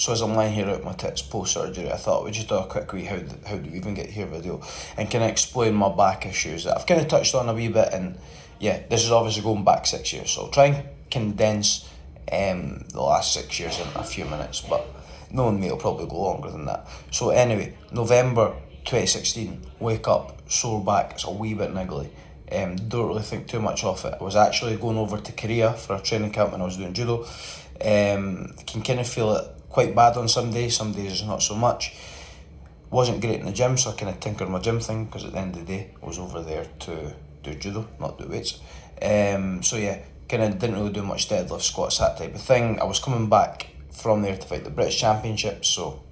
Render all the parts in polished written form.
So as I'm lying here out my tits post-surgery, I thought we'd just do a quick wee how do we even get here video and kind of explain my back issues that I've kind of touched on a wee bit. And yeah, this is obviously going back 6 years, so I'll try and condense the last 6 years in a few minutes, but knowing me, it'll probably go longer than that. So anyway, November 2016, wake up, sore back, it's a wee bit niggly. Don't really think too much of it. I was actually going over to Korea for a training camp when I was doing judo. Can kind of feel it quite bad on some days not so much. Wasn't great in the gym, so I kind of tinkered my gym thing, because at the end of the day I was over there to do judo, not do weights. So yeah, kind of didn't really do much deadlift, squats, that type of thing. I was coming back from there to fight the British Championships, so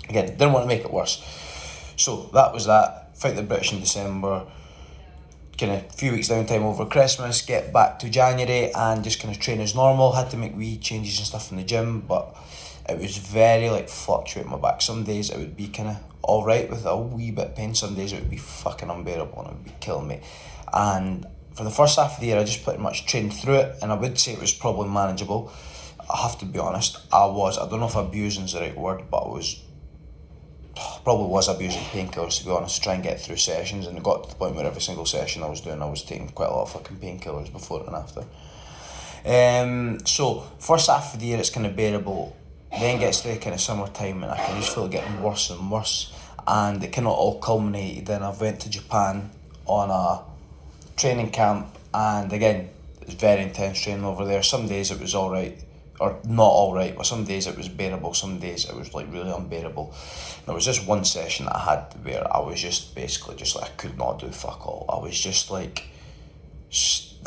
again, didn't want to make it worse. So that was that, fight the British in December, kind of few weeks downtime over Christmas, get back to January and just kind of train as normal. Had to make wee changes and stuff in the gym, but it was very like fluctuating my back. Some days it would be kind of alright with a wee bit of pain, some days it would be fucking unbearable and it would be killing me. And for the first half of the year I just pretty much trained through it, and I would say it was probably manageable. I have to be honest, I don't know if abusing is the right word, but probably was abusing painkillers, to be honest, to try and get through sessions, and it got to the point where every single session I was doing, I was taking quite a lot of fucking painkillers before and after. So first half of the year it's kind of bearable, then gets to the kind of summertime and I can just feel it getting worse and worse, and it kind of all culminated. Then I went to Japan on a training camp, and again it was very intense training over there. Some days it was alright, or not alright, but some days it was bearable, some days it was like really unbearable. There was just one session that I had where I was just basically just like I could not do fuck all. I was just like,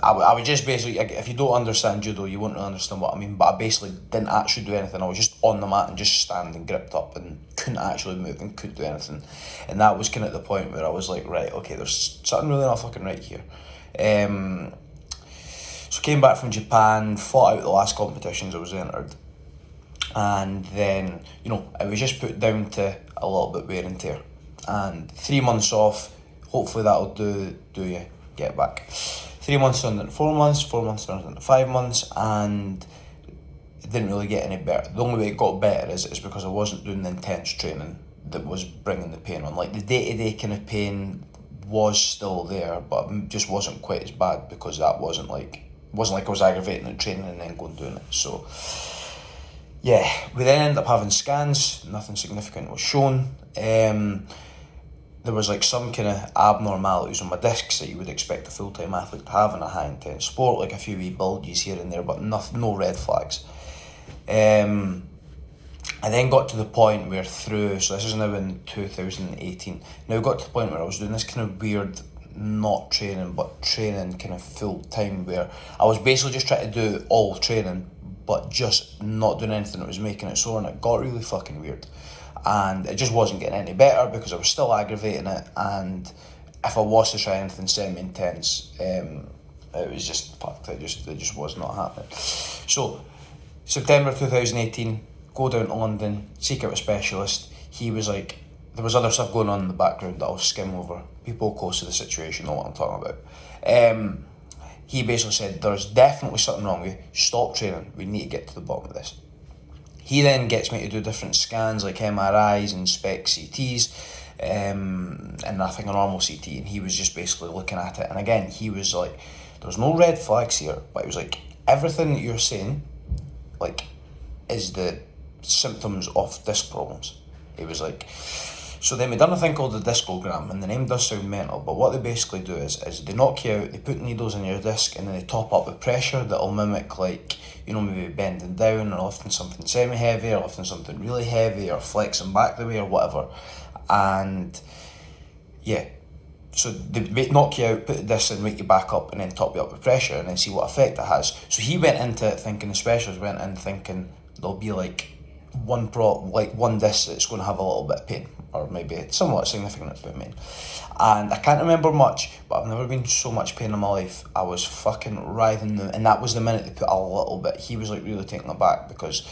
I was just basically, if you don't understand judo you won't really understand what I mean, but I basically didn't actually do anything. I was just on the mat and just standing gripped up and couldn't actually move and couldn't do anything. And that was kind of the point where I was like, right, okay, there's something really not fucking right here. So came back from Japan, fought out the last competitions I was entered, and then, you know, it was just put down to a little bit wear and tear. And 3 months off, hopefully that'll do you get back. 3 months turned into 4 months, 4 months turned into 5 months, and it didn't really get any better. The only way it got better is because I wasn't doing the intense training that was bringing the pain on. Like the day-to-day kind of pain was still there, but it just wasn't quite as bad, because that wasn't like I was aggravating the training and then going doing it. So yeah, we then ended up having scans, nothing significant was shown. There was like some kind of abnormalities on my discs that you would expect a full-time athlete to have in a high intense sport, like a few wee bulges here and there, but no red flags. I then got to the point where so this is now in 2018, now got to the point where I was doing this kind of weird, not training, but training kind of full time, where I was basically just trying to do all training, but just not doing anything that was making it sore, and it got really fucking weird. And it just wasn't getting any better because I was still aggravating it, and if I was to try anything semi-intense, it was just fucked. It just was not happening. So, September 2018, go down to London, seek out a specialist. He was like, there was other stuff going on in the background that I'll skim over. People close to the situation know what I'm talking about. He basically said, there's definitely something wrong with you, stop training, we need to get to the bottom of this. He then gets me to do different scans like MRIs and spec CTs, and I think a normal CT, and he was just basically looking at it. And again, he was like, there's no red flags here, but he was like, everything that you're saying, like, is the symptoms of disc problems. He was like, so then we done a thing called the discogram, and the name does sound mental, but what they basically do is they knock you out, they put needles in your disc, and then they top up with pressure that'll mimic, like, you know, maybe bending down or lifting something semi-heavy or lifting something really heavy or flexing back the way or whatever. And yeah, so they knock you out, put the disc in, wake you back up, and then top you up with pressure, and then see what effect it has. So he went into it thinking, the specialist went in thinking there'll be like one disc that's going to have a little bit of pain, or maybe somewhat significant bit of pain. And I can't remember much, but I've never been in so much pain in my life. I was fucking writhing, and that was the minute they put a little bit. He was like really taken aback because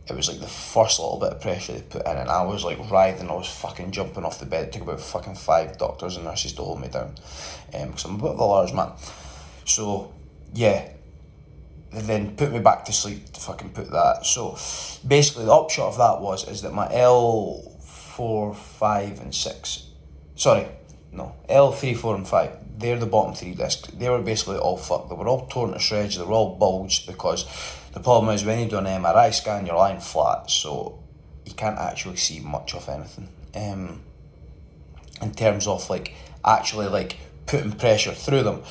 it was like the first little bit of pressure they put in, and I was like writhing. I was fucking jumping off the bed. It took about fucking 5 doctors and nurses to hold me down, because I'm a bit of a large man. So yeah, they then put me back to sleep to fucking put that. So basically the upshot of that is that my L4, 5 and 6, sorry, no, L3, 4 and 5, they're the bottom 3 discs. They were basically all fucked. They were all torn to shreds, they were all bulged, because the problem is when you do an MRI scan, you're lying flat, so you can't actually see much of anything. In terms of like actually like putting pressure through them.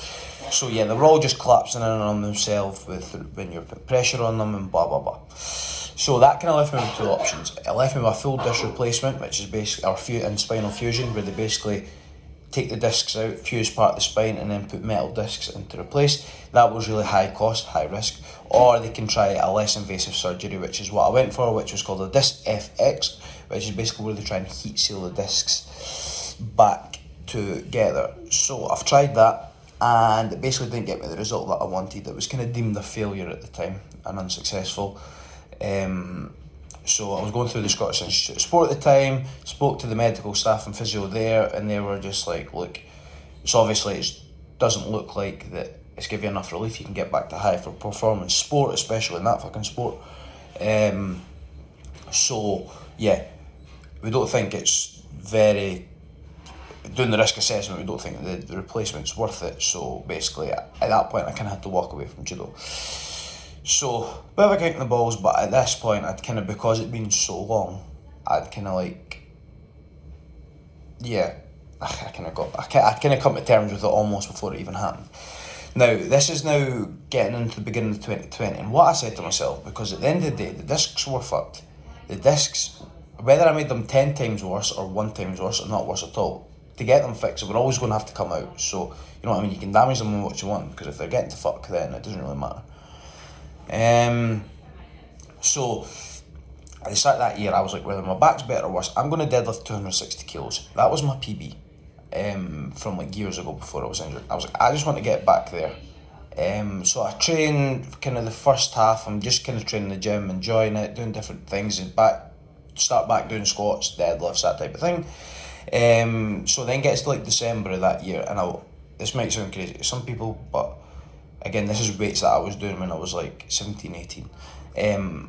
So yeah, they were all just collapsing in on themselves when you're putting pressure on them and blah blah blah. So that kind of left me with 2 options. It left me with a full disc replacement, which is basically in spinal fusion, where they basically take the discs out, fuse part of the spine, and then put metal discs in to replace. That was really high cost, high risk. Or they can try a less invasive surgery, which is what I went for, which was called a disc FX, which is basically where they try and heat seal the discs back together. So I've tried that, and it basically didn't get me the result that I wanted. It was kind of deemed a failure at the time and unsuccessful. So I was going through the Scottish Institute of Sport at the time, spoke to the medical staff and physio there, and they were just like, look, it's obviously it doesn't look like that it's giving you enough relief you can get back to high for performance sport, especially in that fucking sport. So yeah, we don't think it's very, doing the risk assessment, we don't think the replacement's worth it. So basically at that point I kind of had to walk away from judo. So, bit of a kick in the balls, but at this point, I'd kind of, because it'd been so long, I'd kind of like, yeah, I'd kind of come to terms with it almost before it even happened. Now, this is now getting into the beginning of 2020, and what I said to myself, because at the end of the day, the discs were fucked. The discs, whether I made them 10 times worse or 1 time worse or not worse at all, to get them fixed, they were always going to have to come out. So, you know what I mean, you can damage them with what you want, because if they're getting to fuck, then it doesn't really matter. So at the start of that year, I was like, whether my back's better or worse, I'm going to deadlift 260 kilos. That was my PB from like years ago before I was injured. I was like, I just want to get back there. So I trained kind of the first half. I'm just kind of training the gym, enjoying it, doing different things, and start back doing squats, deadlifts, that type of thing. So then gets to like December of that year, and this might sound crazy to some people, but again, this is weights that I was doing when I was like 17, 18.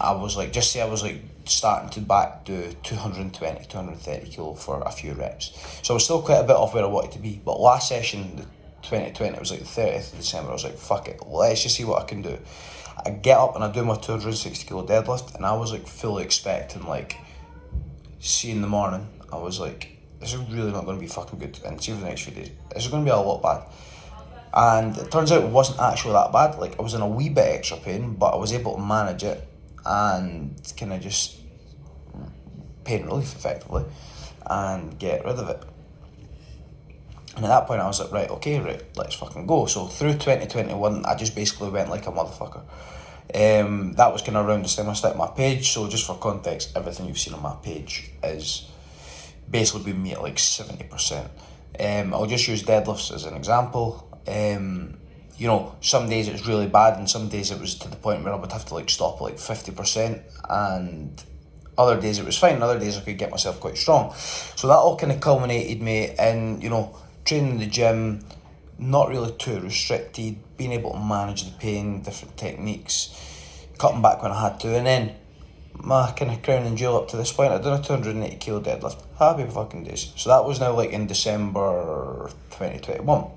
I was like, just say I was like starting to back do 220, 230 kilo for a few reps. So I was still quite a bit off where I wanted to be. But last session, the 2020, it was like the 30th of December, I was like, fuck it, let's just see what I can do. I get up and I do my 260 kilo deadlift, and I was like fully expecting, like, see in the morning, I was like, this is really not going to be fucking good. And see for the next few days, this is going to be a lot bad. And it turns out it wasn't actually that bad. Like, I was in a wee bit extra pain, but I was able to manage it and kind of just pain relief effectively and get rid of it. And at that point I was like, right, let's fucking go. So through 2021, I just basically went like a motherfucker. That was kind of around the time I started my page. So just for context, everything you've seen on my page is basically been me at like 70%. I'll just use deadlifts as an example. You know, some days it was really bad, and some days it was to the point where I would have to like stop at like 50%, and other days it was fine, other days I could get myself quite strong. So that all kind of culminated me in, you know, training in the gym, not really too restricted, being able to manage the pain, different techniques, cutting back when I had to, and then my kind of crown and jewel up to this point, I done a 280 kilo deadlift. Happy fucking days. So that was now like in December 2021.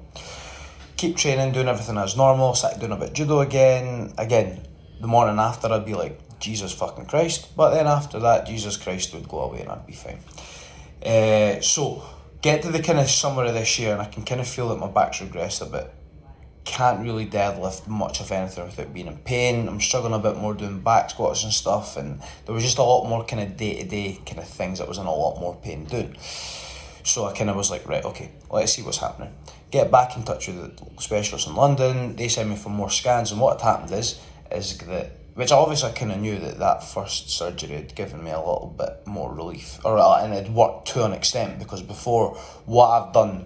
Keep training, doing everything as normal, started doing a bit of judo again. Again, the morning after I'd be like, Jesus fucking Christ. But then after that, Jesus Christ would go away and I'd be fine. So, get to the kind of summer of this year and I can kind of feel that my back's regressed a bit. Can't really deadlift much of anything without being in pain. I'm struggling a bit more doing back squats and stuff, and there was just a lot more kind of day-to-day kind of things that was in a lot more pain doing. So I kind of was like, right, okay, let's see what's happening. Get back in touch with the specialists in London. They sent me for more scans, and what had happened is that, which obviously I kind of knew that first surgery had given me a little bit more relief, and it worked to an extent, because before, what I've done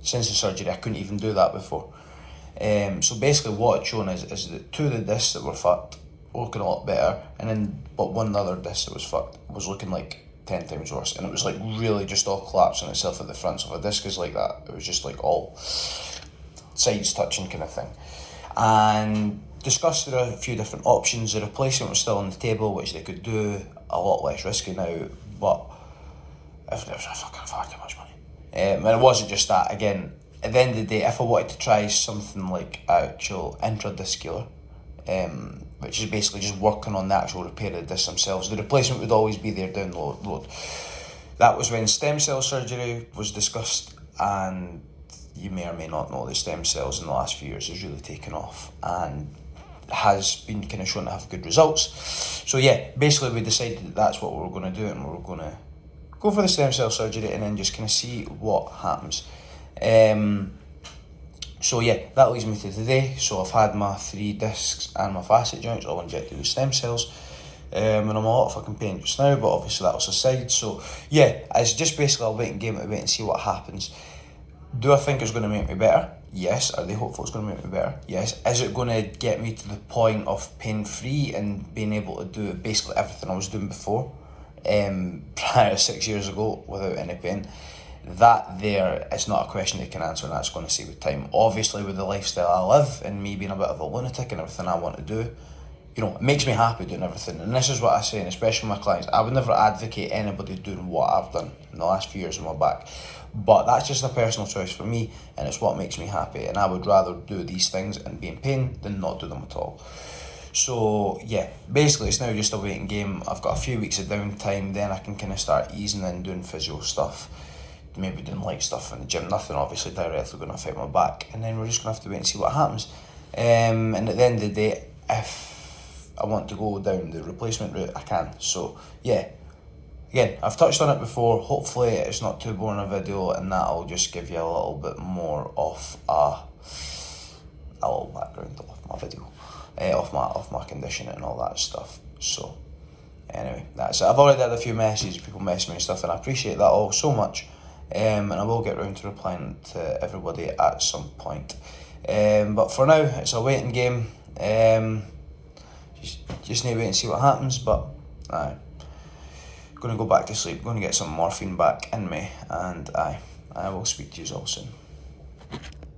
since the surgery, I couldn't even do that before. So basically what it's shown is that 2 of the discs that were fucked were looking a lot better, and then but one other disc that was fucked was looking like 10 times worse, and it was like really just all collapsing itself at the front. So if a disc is like that, it was just like all sides touching kind of thing. And discussed there are a few different options. The replacement was still on the table, which they could do, a lot less risky now, but if there was fucking far too much money. And it wasn't just that. Again, at the end of the day, if I wanted to try something like actual intradiscular, which is basically just working on the actual repair of the discs themselves, the replacement would always be there down the road. That was when stem cell surgery was discussed, and you may or may not know that stem cells in the last few years has really taken off and has been kind of shown to have good results. So yeah, basically we decided that that's what we were going to do, and we were going to go for the stem cell surgery and then just kind of see what happens. So yeah, that leads me to today. So I've had my 3 discs and my facet joints all injected with stem cells. And I'm a lot of fucking pain just now, but obviously that was aside. So yeah, it's just basically a waiting game to wait and see what happens. Do I think it's going to make me better? Yes. Are they hopeful it's going to make me better? Yes. Is it going to get me to the point of pain-free and being able to do basically everything I was doing before, prior to 6 years ago, without any pain? That there is not a question they can answer, and that's going to see with time. Obviously, with the lifestyle I live and me being a bit of a lunatic and everything I want to do, you know, it makes me happy doing everything. And this is what I say, and especially my clients, I would never advocate anybody doing what I've done in the last few years on my back. But that's just a personal choice for me, and it's what makes me happy. And I would rather do these things and be in pain than not do them at all. So yeah, basically it's now just a waiting game. I've got a few weeks of downtime, then I can kind of start easing in doing physio stuff. Maybe doing light stuff in the gym, nothing obviously directly going to affect my back, and then we're just going to have to wait and see what happens. And at the end of the day, if I want to go down the replacement route, I can. So yeah, again, I've touched on it before. Hopefully it's not too boring a video, and that'll just give you a little bit more of a little background of my video, of my condition and all that stuff. So anyway, that's it. I've already had a few messages, people messaging me and stuff, and I appreciate that all so much. And I will get round to replying to everybody at some point. But for now, it's a waiting game. Just need to wait and see what happens. But I'm going to go back to sleep, going to get some morphine back in me, and I will speak to you all soon.